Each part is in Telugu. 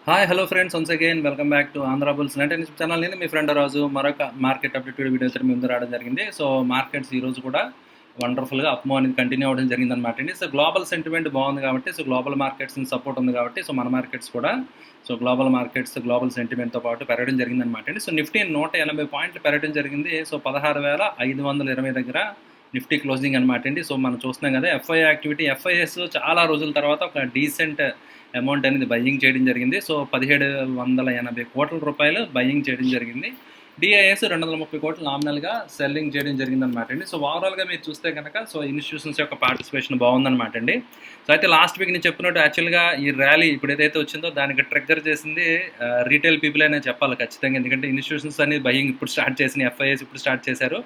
Hi hello friends, once again welcome back to Andhra bulls night channel. నేను మీ ఫ్రెండ్ రాజు మరొక మార్కెట్ అప్డేటెడ్ వీడియోతో మీ ముందు రావడం జరిగింది. సో మార్కెట్స్ ఈరోజు కూడా వండర్ఫుల్గా అప్మో అనేది కంటిన్యూ అవ్వడం జరిగింది అనమాట అండి. సో గ్లోబల్ సెంటిమెంట్ బాగుంది కాబట్టి, సో గ్లోబల్ మార్కెట్స్ సపోర్ట్ ఉంది కాబట్టి, సో మన మార్కెట్స్ కూడా గ్లోబల్ మార్కెట్స్ గ్లోబల్ సెంటిమెంట్తో పాటు పెరగడం జరిగింది అనమాట అండి. సో నిఫ్టీ 180 పాయింట్లు పెరగడం జరిగింది. సో 16,520 దగ్గర నిఫ్టీ క్లోజింగ్ అనమాట అండి. సో మనం చూస్తున్నాం కదా, ఎఫ్ఐఎస్ చాలా రోజుల తర్వాత ఒక డీసెంట్ అమౌంట్ అనేది బయ్యింగ్ చేయడం జరిగింది. సో 1780 కోట్ల రూపాయలు బయ్యింగ్ చేయడం జరిగింది. డిఐఎస్ 230 కోట్లు నామినల్గా సెల్లింగ్ చేయడం జరిగిందనమాట అండి. సో ఓవరాల్గా మీరు చూస్తే కనుక సో ఇన్స్టిట్యూషన్స్ యొక్క పార్టిసిపేషన్ బాగుందనమాట అండి. సో అయితే లాస్ట్ వీక్ నేను చెప్పినట్టు యాక్చువల్గా ఈ ర్యాలీ ఇప్పుడు ఏదైతే వచ్చిందో దానికి ట్రిగ్గర్ చేసింది రీటైల్ పీపుల్ అనే చెప్పాలి ఖచ్చితంగా. ఎందుకంటే ఇన్స్టిట్యూషన్స్ అనేది బయ్యింగ్ ఇప్పుడు స్టార్ట్ చేసిన ఎఫ్ఐఎస్ ఇప్పుడు స్టార్ట్ చేశారు.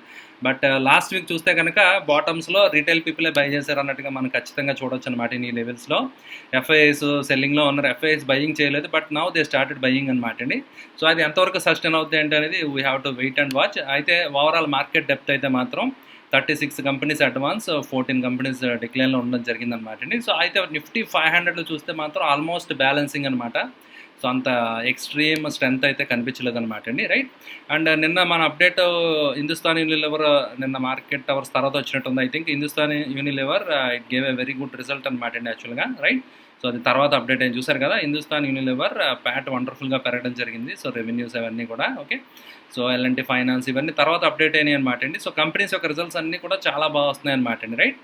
బట్ లాస్ట్ వీక్ చూస్తే కనుక బాటమ్స్లో రీటైల్ పీపులే బై చేశారు అన్నట్టుగా మనం ఖచ్చితంగా చూడొచ్చు అనమాట. ఈ లెవెల్స్లో ఎఫ్ఐఎస్ సెల్లింగ్లో ఉన్నారు, ఎఫ్ఐఎస్ బయ్యింగ్ చేయలేదు, but now they started buying అనమాట అండి. సో అది ఎంతవరకు సస్టైన్ అవుతుంది అంటే అనేది we have to wait and watch. అయితే ఓవరాల్ మార్కెట్ డెప్త్ అయితే మాత్రం 36 కంపెనీస్ అడ్వాన్స్, 14 కంపెనీస్ డిక్లైన్లో ఉండడం జరిగిందనమాట అండి. సో అయితే నిఫ్టీ 500లో చూస్తే మాత్రం ఆల్మోస్ట్ బ్యాలెన్సింగ్ అనమాట. సో అంత ఎక్స్ట్రీమ్ స్ట్రెంత్ అయితే కనిపించలేదు అనమాట అండి, రైట్. అండ్ నిన్న మన అప్డేట్ హిందుస్థాన్ యూనిలివర్ నిన్న మార్కెట్ అవర్స్ తర్వాత వచ్చినట్టుంది. I think Hindustan Unilever it gave a very good result అనమాట అండి యాక్చువల్గా, రైట్. సో అది తర్వాత అప్డేట్ అయింది చూసారు కదా, హిందుస్థాన్ యూనిలివర్ ప్యాట్ వండర్ఫుల్గా పెరగడం జరిగింది. సో రెవెన్యూస్ అవన్నీ కూడా ఓకే. సో ఎల్ఎన్టీ ఫైనాన్స్ ఇవన్నీ తర్వాత అప్డేట్ అయినాయి అనమాట అండి. సో కంపెనీస్ యొక్క రిజల్ట్స్ అన్నీ కూడా చాలా బాగా వస్తున్నాయి అనమాట అండి, రైట్.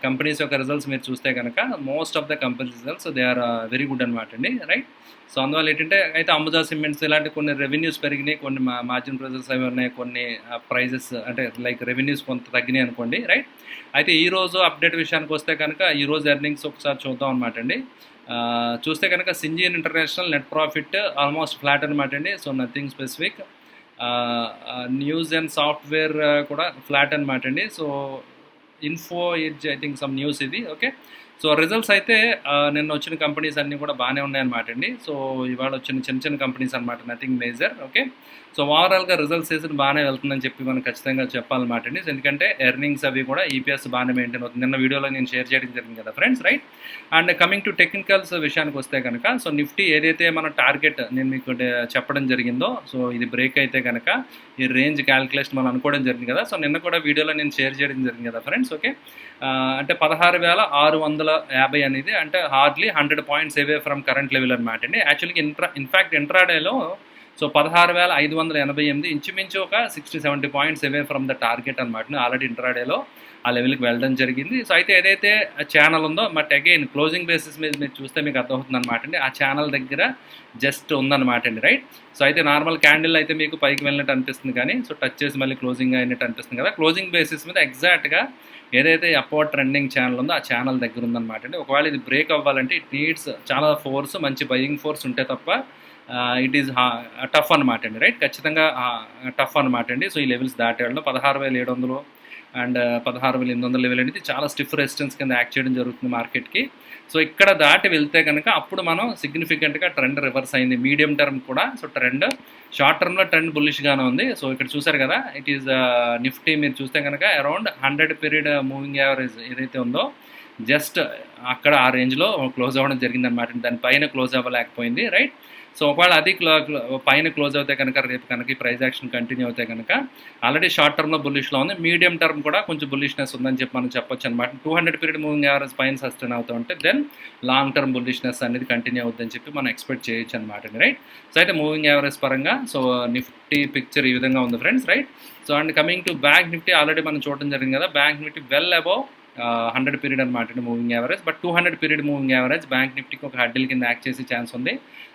కంపెనీస్ యొక్క రిజల్ట్స్ మీరు చూస్తే కనుక most of the companies results they are very good అనమాట అండి, రైట్. సో అందువల్ల ఏంటంటే అయితే అంబుజా సిమెంట్స్ ఇలాంటి కొన్ని రెవెన్యూస్ పెరిగినాయి, కొన్ని మార్జిన్ ప్రైజెస్ అవి ఉన్నాయి, కొన్ని ప్రైజెస్ అంటే లైక్ రెవెన్యూస్ కొంత తగ్గినాయి అనుకోండి, రైట్. అయితే ఈరోజు అప్డేట్ విషయానికి వస్తే కనుక ఈరోజు ఎర్నింగ్స్ ఒకసారి చూద్దాం అనమాట అండి. చూస్తే కనుక Syngene international net profit almost flat అనమాట అండి. So nothing specific. News and software కూడా ఫ్లాట్ అనమాట అండి. So Info Edge I think some news ఇది ఓకే. సో రిజల్ట్స్ అయితే నిన్న వచ్చిన కంపెనీస్ అన్నీ కూడా బాగానే ఉన్నాయన్నమాట అండి. సో ఇవాళ వచ్చిన చిన్న చిన్న కంపెనీస్ అనమాట, నథింగ్ మేజర్ ఓకే. సో ఓవరాల్గా రిజల్ట్స్ సీజన్ బాగానే వెళ్తుందని చెప్పి మనం ఖచ్చితంగా చెప్పాలన్నమాట అండి. ఎందుకంటే ఎర్నింగ్స్ అవి కూడా ఈపీఎస్ బాగానే మెయింటైన్ అవుతుంది. నిన్న వీడియోలో నేను షేర్ చేయడం జరిగింది కదా friends, right. And coming to technicals విషయానికి వస్తే కనుక సో నిఫ్టీ ఏదైతే మన టార్గెట్ నేను మీకు చెప్పడం జరిగిందో, సో ఇది బ్రేక్ అయితే కనుక ఈ రేంజ్ క్యాలిక్యులేషన్ మనం అనుకోవడం జరిగింది కదా. సో నిన్న కూడా వీడియోలో నేను షేర్ చేయడం జరిగింది కదా ఫ్రెండ్స్, ఓకే. అంటే 16,650 అనేది అంటే hardly 100 points away from current level అనమాట అండి. యాక్చువల్గా ఇన్ఫ్యాక్ట్ ఇంట్రాడేలో సో 16,588 ఇంచుమించు ఒక 60-70 points away from the target అనమాట. ఆల్రెడీ ఇంట్రాడేలో ఆ లెవెల్కి వెళ్ళడం జరిగింది. సో అయితే ఏదైతే ఛానల్ ఉందో బట్ అగైన్ క్లోజింగ్ బేసిస్ మీద మీరు చూస్తే మీకు అర్థమవుతుంది అనమాట అండి. ఆ ఛానల్ దగ్గర జస్ట్ ఉందన్నమాట అండి, రైట్. సో అయితే నార్మల్ క్యాండిల్ అయితే మీకు పైకి వెళ్ళినట్టు అనిపిస్తుంది, కానీ సో టచ్ చేసి మళ్ళీ క్లోజింగ్ అయినట్టు అనిపిస్తుంది కదా. క్లోజింగ్ బేసిస్ మీద ఎగ్జాక్ట్గా ఏదైతే అప్వర్డ్ ట్రెండింగ్ ఛానల్ ఉందో ఆ ఛానల్ దగ్గర ఉందన్నమాట అండి. ఒకవేళ ఇది బ్రేక్ అవ్వాలంటే ఇట్ నీడ్స్ చాలా ఫోర్స్, మంచి బయింగ్ ఫోర్స్ ఉంటే తప్ప ఇట్ ఈజ్ టఫ్ అనమాట అండి, రైట్. ఖచ్చితంగా టఫ్ అనమాట అండి. సో ఈ లెవెల్స్ దాటేయడంలో 16,700 అండ్ 16,800 లెవెల్ అనేది చాలా స్టిఫ్ రెసిస్టెన్స్ కింద యాక్ట్ చేయడం జరుగుతుంది మార్కెట్కి. సో ఇక్కడ దాటి వెళ్తే కనుక అప్పుడు మనం సిగ్నిఫికెంట్గా ట్రెండ్ రివర్స్ అయింది మీడియం టర్మ్ కూడా. సో ట్రెండ్ షార్ట్ టర్మ్లో ట్రెండ్ బుల్లిష్గానే ఉంది. సో ఇక్కడ చూసారు కదా, ఇట్ ఈస్ నిఫ్టీ మీరు చూస్తే కనుక అరౌండ్ 100 పీరియడ్ మూవింగ్ యావరేజ్ ఏదైతే ఉందో జస్ట్ అక్కడ ఆ రేంజ్లో క్లోజ్ అవ్వడం జరిగిందనమాట. దానిపైన క్లోజ్ అవ్వలేకపోయింది, రైట్. సో ఒకవేళ అది పైన క్లోజ్ అవుతే కనుక రేపు కనుక ఈ ప్రైస్ యాక్షన్ కంటిన్యూ అవుతే కనుక ఆల్రెడీ షార్ట్ టర్మ్లో బుల్లిష్లో ఉంది, మీడియం టర్మ్ కూడా కొంచెం బుల్లిష్నెస్ ఉందని చెప్పి మనం చెప్పొచ్చు అనమాట. 200 పీరియడ్ మూవింగ్ యావరేజ్ పైన సస్టైన్ అవుతూ ఉంటే దెన్ లాంగ్ టర్మ్ బుల్లిష్నెస్ అనేది కంటిన్యూ అవుతుందని చెప్పి మనం ఎక్స్పెక్ట్ చేయొచ్చు అనమాట, రైట్. సో అయితే మూవింగ్ యావరేజ్ పరంగా సో నిఫ్టీ పిక్చర్ ఈ విధంగా ఉంది friends, right. So and coming to bank Nifty already మనం చూడడం జరిగింది కదా. Bank Nifty well above 100 period అనమాట moving average, but 200 period moving average bank నిఫ్టీకి ఒక హడ్డిల్ కింద యాక్ట్ చేసే ఛాన్స్ ఉంది,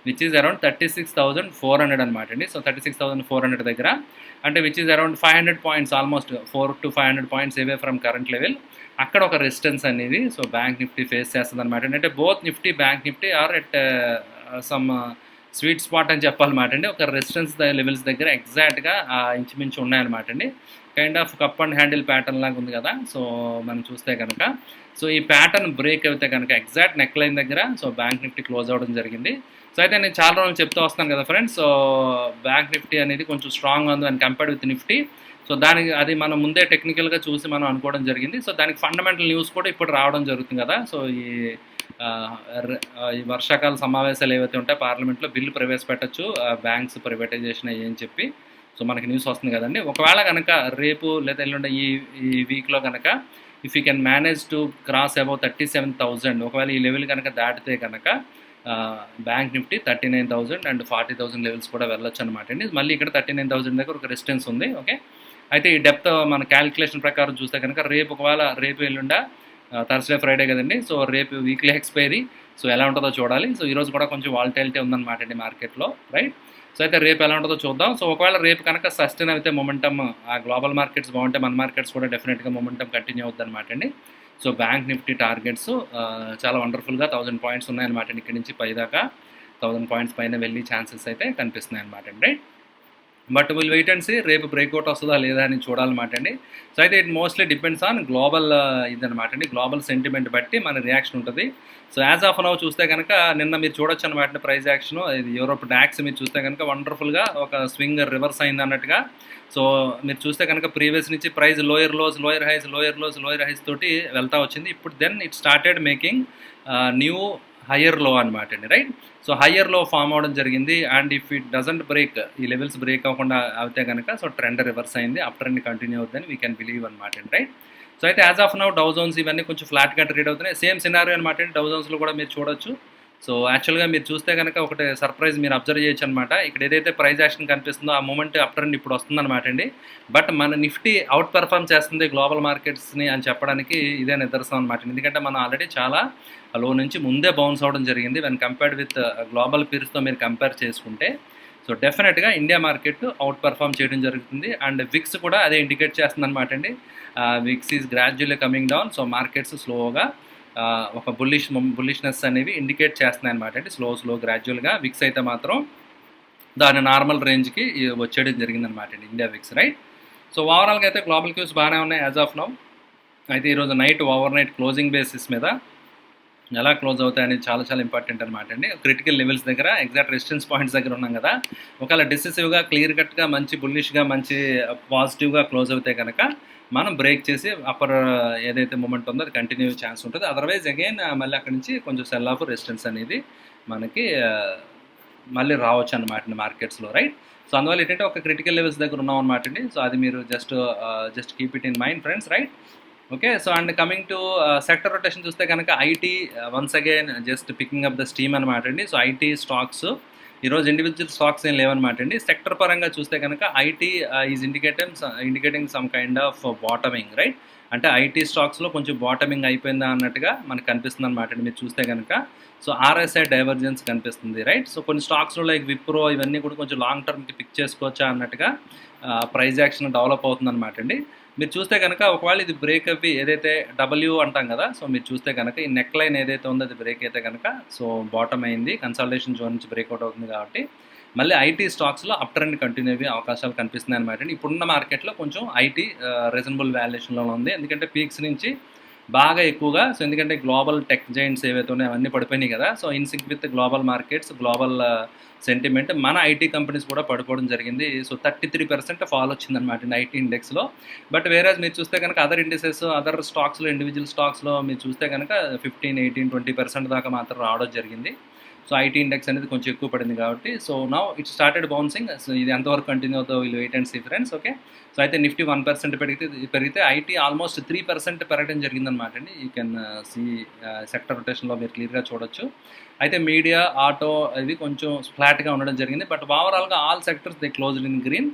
విచ్ ఈజ్ అరౌండ్ 36,400 అనమాట అండి. సో 36,400 దగ్గర అంటే which is around 500 points, almost 400 to 500 points away from current level. అక్కడ ఒక రెసిస్టెన్స్ అనేది సో బ్యాంక్ నిఫ్టీ ఫేస్ చేస్తుంది అనమాట. అంటే both Nifty Bank Nifty are at some sweet spot అని చెప్పాలన్నమాట అండి. ఒక రెసిస్టెన్స్ లెవెల్స్ దగ్గర ఎగ్జాక్ట్గా ఇంచుమించు ఉన్నాయన్నమాట అండి. Kind of cup and handle pattern లాగా ఉంది కదా. సో మనం చూస్తే కనుక సో ఈ ప్యాటర్న్ బ్రేక్ అయితే కనుక ఎగ్జాక్ట్ నెక్ లైన్ దగ్గర సో బ్యాంక్ నిఫ్టీ క్లోజ్ అవ్వడం జరిగింది. సో అయితే నేను చాలా రోజులు చెప్తూ వస్తాను కదా ఫ్రెండ్స్, సో బ్యాంక్ నిఫ్టీ అనేది కొంచెం స్ట్రాంగ్ ఉంది అని కంపేర్డ్ విత్ నిఫ్టీ. సో దానికి అది మనం ముందే టెక్నికల్గా చూసి మనం అనుకోవడం జరిగింది. సో దానికి ఫండమెంటల్ న్యూస్ కూడా ఇప్పుడు రావడం జరుగుతుంది కదా. సో ఈ ఈ వర్షాకాల సమావేశాలు ఏవైతే ఉంటాయో పార్లమెంట్లో బిల్లు ప్రవేశపెట్టచ్చు బ్యాంక్స్ ప్రైవేటైజేషన్ అయ్యి అని చెప్పి. సో మనకి న్యూస్ వస్తుంది కదండి. ఒకవేళ కనుక రేపు లేదా ఎల్లుండి ఈ వీక్లో కనుక if you can manage to cross above 37,000, ఒకవేళ ఈ లెవెల్ కనుక దాటితే కనుక బ్యాంక్ నిఫ్టీ 39,000 అండ్ 40,000 లెవెల్స్ కూడా వెళ్ళొచ్చు అనమాట అండి. మళ్ళీ ఇక్కడ 39,000 దగ్గర ఒక రెసిస్టెన్స్ ఉంది. ఓకే, అయితే ఈ డెప్త్ మన క్యాలిక్యులేషన్ ప్రకారం చూస్తే కనుక ఒకవేళ రేపు ఎల్లుండా థర్స్డే ఫ్రైడే కదండి. సో రేపు వీక్లీ ఎక్స్పైరీ, సో ఎలా ఉంటుందో చూడాలి. సో ఈరోజు కూడా కొంచెం వాలటైలిటీ ఉందన్నమాట అండి మార్కెట్లో, రైట్. సో అయితే రేపు ఎలా ఉంటుందో చూద్దాం. సో ఒకవేళ రేపు కనుక సస్టైన్ అయితే మొమెంటమ్ ఆ గ్లోబల్ మార్కెట్స్ బాగుంటే మన మార్కెట్స్ కూడా డెఫినెట్గా మొమెంటమ్ కంటిన్యూ అవుతుంది అనమాట అండి. సో బ్యాంక్ నిఫ్టీ టార్గెట్స్ చాలా వండర్ఫుల్గా 1000 పాయింట్స్ ఉన్నాయన్నమాట అండి. ఇక్కడి నుంచి పైదాకా 1000 పాయింట్స్ పైన వెళ్ళి ఛాన్సెస్ అయితే కనిపిస్తున్నాయి అనమాట అండి, right. But will wait and see రేపు బ్రేక్అవుట్ వస్తుందా లేదా అని చూడాలన్నమాట అండి. సో అయితే it mostly depends on global ఇదనమాట అండి. గ్లోబల్ సెంటిమెంట్ బట్టి మన రియాక్షన్ ఉంటుంది. సో యాజ్ ఆఫ్ నౌ చూస్తే కనుక నిన్న మీరు చూడొచ్చు అనమాట ప్రైస్ యాక్షన్. ఇది యూరోప్ డాక్స్ మీరు చూస్తే కనుక వండర్ఫుల్గా ఒక స్వింగ్ రివర్స్ అయింది అన్నట్టుగా. సో మీరు చూస్తే కనుక ప్రీవియస్ నుంచి price lower lows lower highs తోటి వెళ్తా వచ్చింది. ఇప్పుడు then it started making new higher low అనమాట అండి, right. So higher low form అవడం జరిగింది. And if it doesn't break, ఈ లెవెల్స్ బ్రేక్ అవ్వకుండా అయితే కనుక సో ట్రెండ్ రివర్స్ అయింది, అప్ ట్రెండ్ కంటిన్యూ అవుతుందని వీ కెన్ బిలీవ్ అనమాట అండి, రైట్. సో అయితే as of now Dow Jones ఇవన్నీ కొంచెం ఫ్లాట్గా ట్రేడ్ అవుతున్నాయి. సేమ్ సినారియో అనమాట అండి. డౌ జోన్స్లో కూడా మీరు చూడొచ్చు. సో యాక్చువల్గా మీరు చూస్తే కనుక ఒకటి సర్ప్రైజ్ మీరు అబ్జర్వ్ చేయొచ్చు అనమాట. ఇక్కడ ఏదైతే ప్రైస్ యాక్షన్ కనిపిస్తుందో ఆ మూమెంట్ అప్ ట్రెండ్ ఇప్పుడు వస్తుందన్నమాట అండి. బట్ మన నిఫ్టీ అవుట్ పెర్ఫార్మ్ చేస్తుంది గ్లోబల్ మార్కెట్స్ని అని చెప్పడానికి ఇదే నిదర్శనం అనమాట. ఎందుకంటే మనం ఆల్రెడీ చాలా లో నుంచి ముందే బౌన్స్ అవ్వడం జరిగింది. వెన్ కంపేర్డ్ విత్ గ్లోబల్ పీర్స్తో మీరు కంపేర్ చేసుకుంటే సో డెఫినెట్గా ఇండియా మార్కెట్ అవుట్ పెర్ఫామ్ చేయడం జరుగుతుంది. అండ్ విక్స్ కూడా అదే ఇండికేట్ చేస్తుంది అనమాట అండి. VIX is gradually coming down. So markets స్లోగా ఒక బుల్లిష్నెస్ అనేవి ఇండికేట్ చేస్తున్నాయి అనమాట అండి. స్లో గ్రాడ్యువల్గా. విక్స్ అయితే మాత్రం దాని నార్మల్ రేంజ్కి వచ్చేయడం జరిగిందనమాట అండి ఇండియా విక్స్, రైట్. సో ఓవరాల్గా అయితే గ్లోబల్ క్యూస్ బాగానే ఉన్నాయి యాజ్ ఆఫ్ నౌ. అయితే ఈరోజు night over night closing basis మీద ఎలా క్లోజ్ అవుతాయి అనేది చాలా చాలా ఇంపార్టెంట్ అనమాట అండి. క్రిటికల్ లెవెల్స్ దగ్గర ఎగ్జాక్ట్ రెసిస్టెన్స్ పాయింట్స్ దగ్గర ఉన్నాం కదా. ఒకవేళ డిసిసివ్గా క్లియర్ కట్గా మంచి బుల్లిష్గా మంచి పాజిటివ్గా క్లోజ్ అవుతే కనుక మనం బ్రేక్ చేసి అప్పర్ ఏదైతే మూమెంట్ ఉందో అది కంటిన్యూ ఛాన్స్ ఉంటుంది. అదర్వైజ్ అగైన్ మళ్ళీ అక్కడి నుంచి కొంచెం సెల్ ఆఫ్ రెసిస్టెన్స్ అనేది మనకి మళ్ళీ రావచ్చు అనమాట మార్కెట్స్లో, రైట్. సో అందువల్ల ఏంటంటే ఒక క్రిటికల్ లెవెల్స్ దగ్గర ఉన్నాం అనమాట అండి. సో అది మీరు just keep it in mind friends, right. Okay, so and coming to sector rotation చూస్తే కనుక IT once again just picking up the steam అనమాట అండి. సో ఐటీ స్టాక్స్ ఈరోజు ఇండివిజువల్ స్టాక్స్ ఏం లేవన్నమాట అండి. సెక్టర్ పరంగా చూస్తే కనుక IT is indicating some kind of బాటమింగ్, right. అంటే ఐటీ స్టాక్స్లో కొంచెం బాటమింగ్ అయిపోయిందా అన్నట్టుగా మనకు కనిపిస్తుంది అనమాట అండి మీరు చూస్తే కనుక. సో ఆర్ఎస్ఐ డైవర్జెన్స్ కనిపిస్తుంది, రైట్. సో కొన్ని స్టాక్స్లో లైక్ విప్రో ఇవన్నీ కూడా కొంచెం లాంగ్ టర్మ్కి పిక్ చేసుకోవచ్చా అన్నట్టుగా ప్రైస్ యాక్షన్ డెవలప్ అవుతుంది అనమాట అండి. మీరు చూస్తే కనుక ఒకవేళ ఇది బ్రేక్ అవి ఏదైతే డబ్ల్యూ అంటాం కదా. సో మీరు చూస్తే కనుక ఈ నెక్ లైన్ ఏదైతే ఉందో అది బ్రేక్ అయితే కనుక సో బాటమ్ అయింది, కన్సల్టేషన్ జోన్ నుంచి బ్రేక్అవుట్ అవుతుంది. కాబట్టి మళ్ళీ ఐటీ స్టాక్స్లో అప్ ట్రెండ్ కంటిన్యూ అయ్యే అవకాశాలు కనిపిస్తున్నాయి అనమాట అండి. ఇప్పుడున్న మార్కెట్లో కొంచెం ఐటీ రీజనబుల్ వాల్యుయేషన్లో ఉంది. ఎందుకంటే పీక్స్ నుంచి బాగా ఎక్కువగా, సో ఎందుకంటే గ్లోబల్ టెక్ జైంట్స్ ఏవైతే ఉన్నాయో అవన్నీ పడిపోయినాయి కదా. So in sync with global markets, global sentiment, మన ఐటీ కంపెనీస్ కూడా పడిపోవడం జరిగింది. సో 33% ఫాల్ వచ్చిందనమాట ఐటీ ఇండెక్స్లో. బట్ వేరేజ్ మీరు చూస్తే కనుక అదర్ ఇండిసెస్, అదర్ స్టాక్స్లో, ఇండివిజువల్ స్టాక్స్లో మీరు చూస్తే కనుక 15, 18, 20% దాకా మాత్రం రావడం జరిగింది. సో ఐటీ ఇండెక్స్ అనేది కొంచెం ఎక్కువ పడింది కాబట్టి so now it started bouncing. So ఇది ఎంతవరకు కంటిన్యూ అవుతుందో వీళ్ళు wait and see friends, okay. So అయితే నిఫ్టీ 1% పెరిగితే ఐటీ ఆల్మోస్ట్ 3% పెరగడం జరిగిందనమాట అండి. యూ కెన్ సీ సెక్టర్ రొటేషన్లో మీరు క్లియర్గా చూడొచ్చు. అయితే మీడియా, ఆటో ఇవి కొంచెం ఫ్లాట్గా ఉండడం జరిగింది. బట్ ఓవరాల్గా all sectors they closed in green.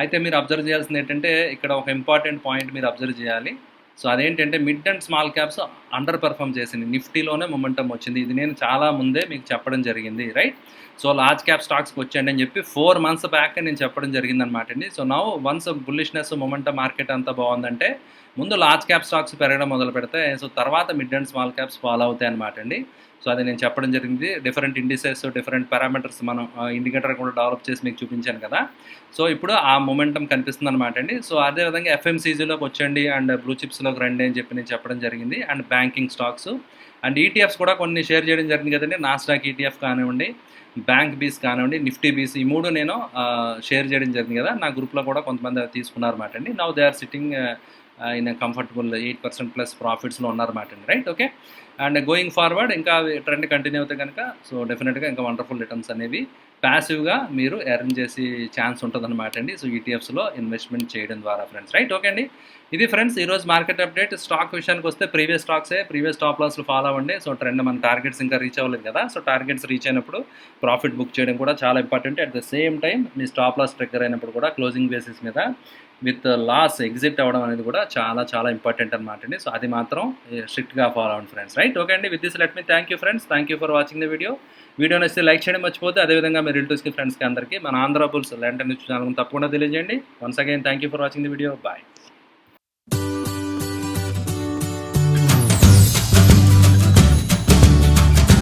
అయితే మీరు అబ్జర్వ్ చేయాల్సింది ఏంటంటే ఇక్కడ ఒక ఇంపార్టెంట్ పాయింట్ మీరు అబ్జర్వ్ చేయాలి. సో అదేంటంటే mid and small caps under perform చేసింది, నిఫ్టీలోనే మొమెంటం వచ్చింది. ఇది నేను చాలా ముందే మీకు చెప్పడం జరిగింది, రైట్. సో లార్జ్ క్యాప్ స్టాక్స్కి వచ్చండి అని చెప్పి 4 months బ్యాక్ నేను చెప్పడం జరిగింది అనమాట అండి. So now once bullishness momentum market అంతా బాగుందంటే ముందు లార్జ్ క్యాప్ స్టాక్స్ పెరగడం మొదలు పెడితే సో తర్వాత mid and small caps follow అవుతాయి అనమాట అండి. సో అది నేను చెప్పడం జరిగింది. డిఫరెంట్ ఇండిసెస్, డిఫరెంట్ పారామీటర్స్ మనం ఇండికేటర్ కూడా డెవలప్ చేసి మీకు చూపించాను కదా. సో ఇప్పుడు ఆ మొమెంటం కనిపిస్తుంది అనమాట అండి. సో అదేవిధంగా ఎఫ్ఎంసీజీలోకి వచ్చండి అండ్ బ్లూ చిప్స్లోకి రండి అని చెప్పి నేను చెప్పడం జరిగింది. And banking stocks and ETFs కూడా కొన్ని షేర్ చేయడం జరిగింది కదండి. నాస్డాక్ ఈటీఎఫ్ కానివ్వండి, బ్యాంక్ బీస్ కానివ్వండి, నిఫ్టీ బీస్, ఈ 3 నేను షేర్ చేయడం జరిగింది కదా. నా గ్రూప్లో కూడా కొంతమంది తీసుకున్నారు అనమాట అండి. నౌ దే ఆర్ సిట్టింగ్ ఆయన కంఫర్టబుల్ 8% ప్లస్ ప్రాఫిట్స్లో ఉన్నారన్నమాట అండి. Right, okay. And going forward ఇంకా ట్రెండ్ కంటిన్యూ అవుతే కనుక సో డెఫినెట్గా ఇంకా వండర్ఫుల్ రిటర్న్స్ అనేవి ప్యాసివ్గా మీరు ఎర్న్ చేసే ఛాన్స్ ఉంటుందన్నమాట అండి. సో ఈటీఎఫ్స్లో ఇన్వెస్ట్మెంట్ చేయడం ద్వారా ఫ్రెండ్స్. రైట్, ఓకే అండి. ఇది ఫ్రెండ్స్ ఈరోజు మార్కెట్ అప్డేట్. స్టాక్ విషయానికి వస్తే ప్రీవియస్ టాప్ లాస్లు ఫాలో అవ్వండి. సో ట్రెండ్ మన టార్గెట్స్ ఇంకా రీచ్ అవ్వలేదు కదా. సో టార్గెట్స్ రీచ్ అయినప్పుడు ప్రాఫిట్ బుక్ చేయడం కూడా చాలా important. At the same time మీ స్టాప్ లాస్ ట్రిగ్గర్ అయినప్పుడు కూడా క్లోజింగ్ బేసిస్ మీద విత్ లాస్ ఎగ్జిట్ అవ్వడం అనేది కూడా చాలా చాలా ఇంపార్టెంట్ అనమాట అండి. సో అది మాత్రం స్ట్రిక్ట్గా ఫాలో అవ్వండి ఫ్రెండ్స్. రైట్, ఓకే అండి. With this let me thank you friends. Thank you for watching the video నచ్చితే లైక్ చేయడం మర్చిపోతే, అదేవిధంగా మీ రిలేటివ్స్కి ఫ్రెండ్స్కి అందరికీ మన Andhra Bulls Land News channel తప్పకుండా తెలియజేయండి. Once again thank you for watching the video. Bye.